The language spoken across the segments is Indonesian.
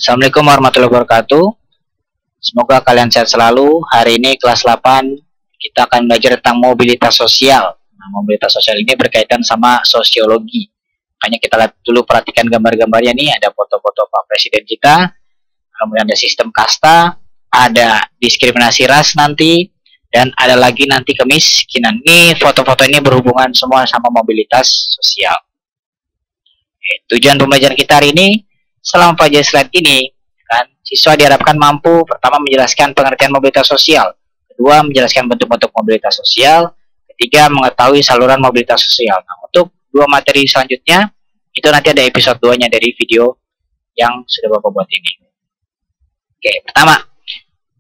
Assalamualaikum warahmatullahi wabarakatuh. Semoga kalian sehat selalu. Hari ini kelas 8 kita akan belajar tentang mobilitas sosial. Nah, mobilitas sosial ini berkaitan sama sosiologi. Makanya kita lihat dulu, perhatikan gambar-gambarnya nih. Ada foto-foto Pak Presiden kita, kemudian ada sistem kasta, ada diskriminasi ras nanti, dan ada lagi nanti kemiskinan. Nih foto-foto ini berhubungan semua sama mobilitas sosial. Tujuan pembelajaran kita hari ini, selama pelajaran slide ini, kan, siswa diharapkan mampu pertama menjelaskan pengertian mobilitas sosial, kedua menjelaskan bentuk-bentuk mobilitas sosial, ketiga mengetahui saluran mobilitas sosial. Nah, untuk dua materi selanjutnya itu nanti ada episode 2-nya dari video yang sudah Bapak buat ini. Oke, pertama,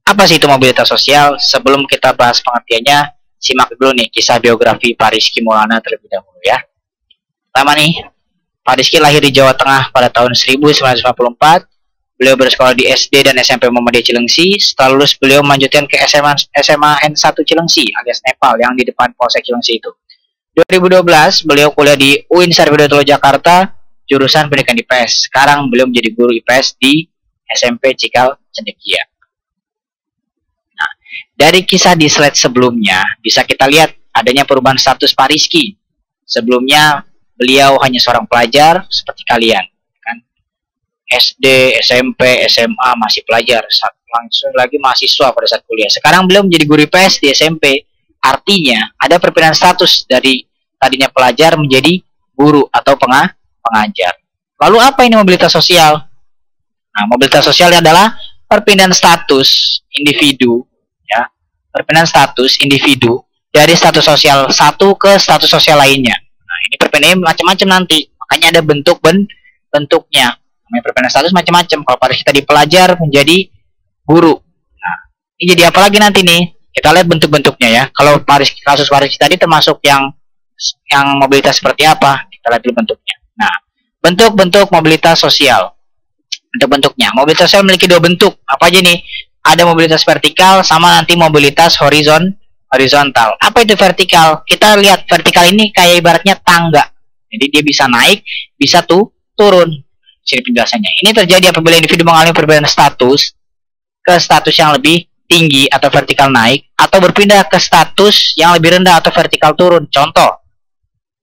apa sih itu mobilitas sosial? Sebelum kita bahas pengertiannya, simak dulu nih kisah biografi Pak Rizky Maulana terlebih dahulu ya. Pertama nih, Pak Rizky lahir di Jawa Tengah pada tahun 1954. Beliau bersekolah di SD dan SMP Muhammadiyah Cilengsi. Setelah lulus, beliau melanjutkan ke SMA N1 Cilengsi alias Nepal yang di depan Polsek Cilengsi itu. 2012, beliau kuliah di UIN Sarjana Jakarta, jurusan pendidikan IPS. Sekarang beliau menjadi guru IPS di SMP Cikal Cendekia. Nah, dari kisah di slide sebelumnya, bisa kita lihat adanya perubahan status Pak Rizky. Sebelumnya, beliau hanya seorang pelajar seperti kalian, kan? SD, SMP, SMA masih pelajar, langsung lagi mahasiswa pada saat kuliah. Sekarang beliau menjadi guru IPS di SMP, artinya ada perpindahan status dari tadinya pelajar menjadi guru atau pengajar. Lalu apa ini mobilitas sosial? Nah, mobilitas sosial adalah perpindahan status individu, ya, perpindahan status individu dari status sosial satu ke status sosial lainnya. Ini perpindahan macam-macam nanti, makanya ada bentuknya. Namanya perpindahan status macam-macam. Kalau pada kita di pelajar menjadi guru. Nah, ini jadi apa lagi nanti nih? Kita lihat bentuk-bentuknya ya. Kalau kasus Pak Rizky tadi termasuk yang mobilitas seperti apa? Kita lihat dulu bentuknya. Nah, bentuk-bentuk mobilitas sosial. Bentuk-bentuknya. Mobilitas sosial memiliki dua bentuk. Apa aja nih? Ada mobilitas vertikal sama nanti mobilitas horizontal. Apa itu vertikal? Kita lihat vertikal ini kayak ibaratnya tangga. Jadi dia bisa naik, bisa turun. Sini penjelasannya. Ini terjadi apabila individu mengalami perbedaan status ke status yang lebih tinggi atau vertikal naik, atau berpindah ke status yang lebih rendah atau vertikal turun. Contoh,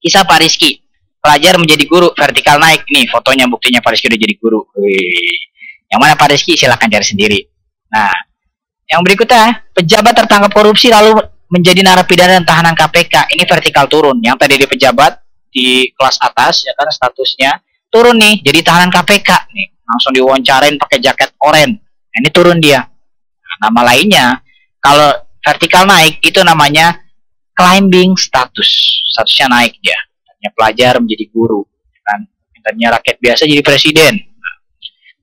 kisah Pak Rizky. Pelajar menjadi guru, vertikal naik. Nih fotonya, buktinya Pak Rizky udah jadi guru. Wih. Yang mana Pak Rizky? Silahkan cari sendiri. Nah, yang berikutnya, pejabat tertangkap korupsi lalu menjadi narapidana dan tahanan KPK. Ini vertikal turun. Yang tadi di pejabat di kelas atas, ya kan, statusnya turun nih, jadi tahanan KPK nih. Langsung diwawancarain pakai jaket oranye. Nah, ini turun dia. Nah, nama lainnya, kalau vertikal naik itu namanya climbing status. Statusnya naik dia. Tadinya pelajar menjadi guru, kan. Tadinya rakyat biasa jadi presiden. Nah,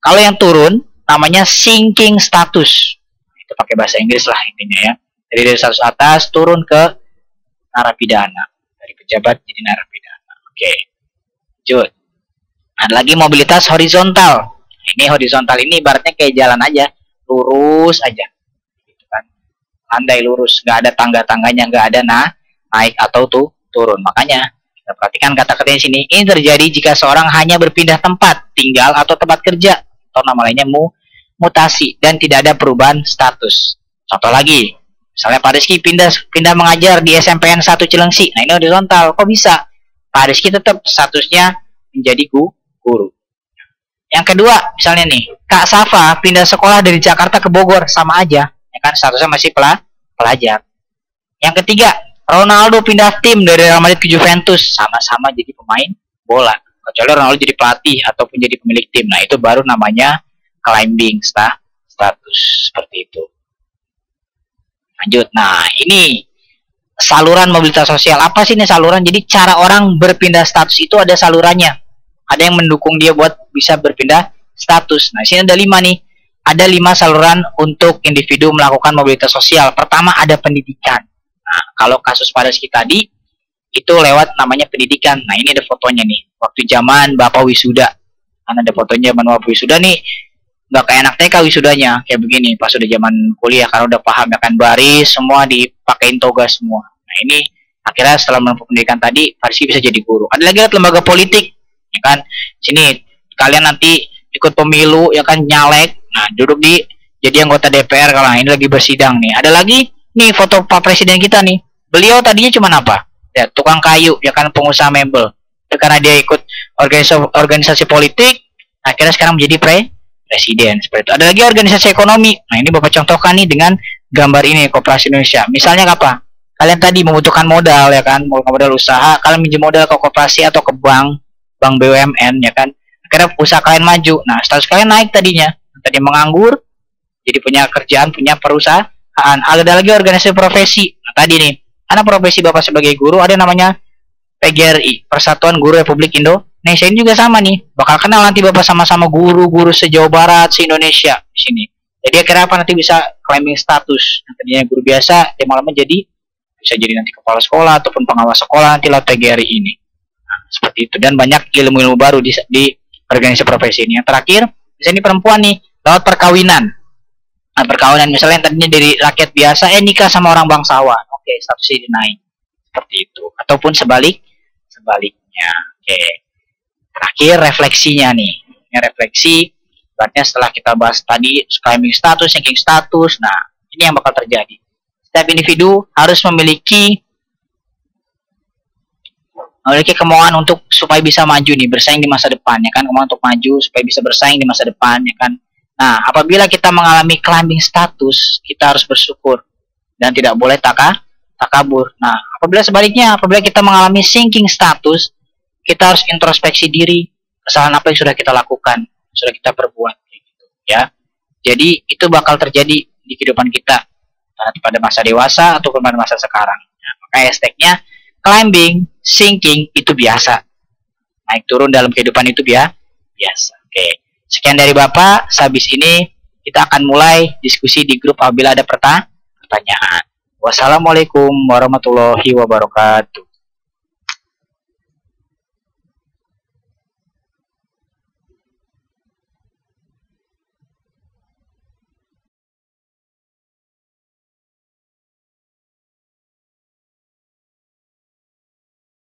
kalau yang turun namanya sinking status. Itu pakai bahasa Inggris lah intinya ya. Jadi dari status atas turun ke narapidana. Dari pejabat jadi narapidana. Oke. Lanjut. Ada lagi mobilitas horizontal. Ini horizontal ini ibaratnya kayak jalan aja. Lurus aja. Gitu kan. Landai lurus. Nggak ada tangga-tangganya. Nggak ada naik atau turun. Makanya kita perhatikan kata-kata di sini. Ini terjadi jika seorang hanya berpindah tempat tinggal atau tempat kerja. Atau nama lainnya mutasi. Dan tidak ada perubahan status. Contoh lagi. Misalnya Pak Rizky pindah mengajar di SMPN 1 Cilengsi. Nah, ini horizontal. Kok bisa? Pak Rizky tetap statusnya menjadi guru. Yang kedua, misalnya nih, Kak Safa pindah sekolah dari Jakarta ke Bogor, sama aja. Ya kan, statusnya masih pelajar. Yang ketiga, Ronaldo pindah tim dari Real Madrid ke Juventus, sama-sama jadi pemain bola. Kecuali Ronaldo jadi pelatih ataupun jadi pemilik tim. Nah, itu baru namanya climbing status. Seperti itu. Lanjut. Nah, ini saluran mobilitas sosial. Apa sih ini saluran? Jadi cara orang berpindah status itu ada salurannya. Ada yang mendukung dia buat bisa berpindah status. Nah, sini ada 5 nih. Ada 5 saluran untuk individu melakukan mobilitas sosial. Pertama ada pendidikan. Nah, kalau kasus Pak Rizky tadi itu lewat namanya pendidikan. Nah, ini ada fotonya nih. Waktu zaman Bapak wisuda. Kan ada fotonya zaman Bapak wisuda nih. Nggak kayak anak TK wisudanya kayak begini pas udah zaman kuliah, karena udah paham ya kan, baris semua dipakein toga semua. Nah, ini akhirnya setelah menempuh pendidikan tadi Pak Rizky bisa jadi guru. Ada lagi lembaga politik ya kan, sini kalian nanti ikut pemilu ya kan, nyalek, nah duduk di jadi anggota DPR. Kalau ini lagi bersidang nih, ada lagi nih foto Pak Presiden kita nih, beliau tadinya cuma apa ya, tukang kayu ya kan, pengusaha mebel. Itu karena dia ikut organisasi politik, akhirnya sekarang menjadi presiden seperti itu. Ada lagi organisasi ekonomi, nah ini Bapak contohkan nih dengan gambar ini, Koperasi Indonesia. Misalnya apa, kalian tadi membutuhkan modal ya kan, modal usaha, kalian minjem modal ke koperasi atau ke bank BUMN ya kan, akhirnya usaha kalian maju. Nah status kalian naik, tadinya menganggur jadi punya kerjaan, punya perusahaan. Ada lagi organisasi profesi, nah tadi nih, karena profesi Bapak sebagai guru ada namanya PGRI, Persatuan Guru Republik Indonesia. Ini juga sama nih, bakal kenal nanti Bapak sama-sama guru-guru se-Jawa Barat, se-Indonesia di sini. Jadi akhirnya apa, nanti bisa claiming status. Nah, tadinya guru biasa, dia malamnya bisa jadi nanti kepala sekolah ataupun pengawas sekolah nanti lewat PGRI ini. Nah, seperti itu, dan banyak ilmu-ilmu baru di organisasi profesi ini. Yang terakhir, misalnya ini perempuan nih, lewat perkawinan. Nah, perkawinan misalnya yang tadinya dari rakyat biasa, nikah sama orang bangsawan, oke, statusnya naik. Seperti itu. Ataupun sebaliknya. Oke. Terakhir refleksinya nih. Ini refleksi, berarti setelah kita bahas tadi climbing status, sinking status, nah ini yang bakal terjadi. Setiap individu harus memiliki kemauan untuk supaya bisa maju nih, bersaing di masa depan ya kan, kemauan untuk maju supaya bisa bersaing di masa depan ya kan. Nah, apabila kita mengalami climbing status, kita harus bersyukur dan tidak boleh takabur. Nah, apabila sebaliknya, apabila kita mengalami sinking status, kita harus introspeksi diri, kesalahan apa yang sudah kita lakukan, sudah kita perbuat, gitu, ya. Jadi itu bakal terjadi di kehidupan kita pada masa dewasa ataupun pada masa sekarang. Nah, maka hashtagnya climbing, sinking itu biasa, naik turun dalam kehidupan itu biasa. Oke, sekian dari Bapak. Sehabis ini kita akan mulai diskusi di grup apabila ada pertanyaan. Wassalamualaikum warahmatullahi wabarakatuh.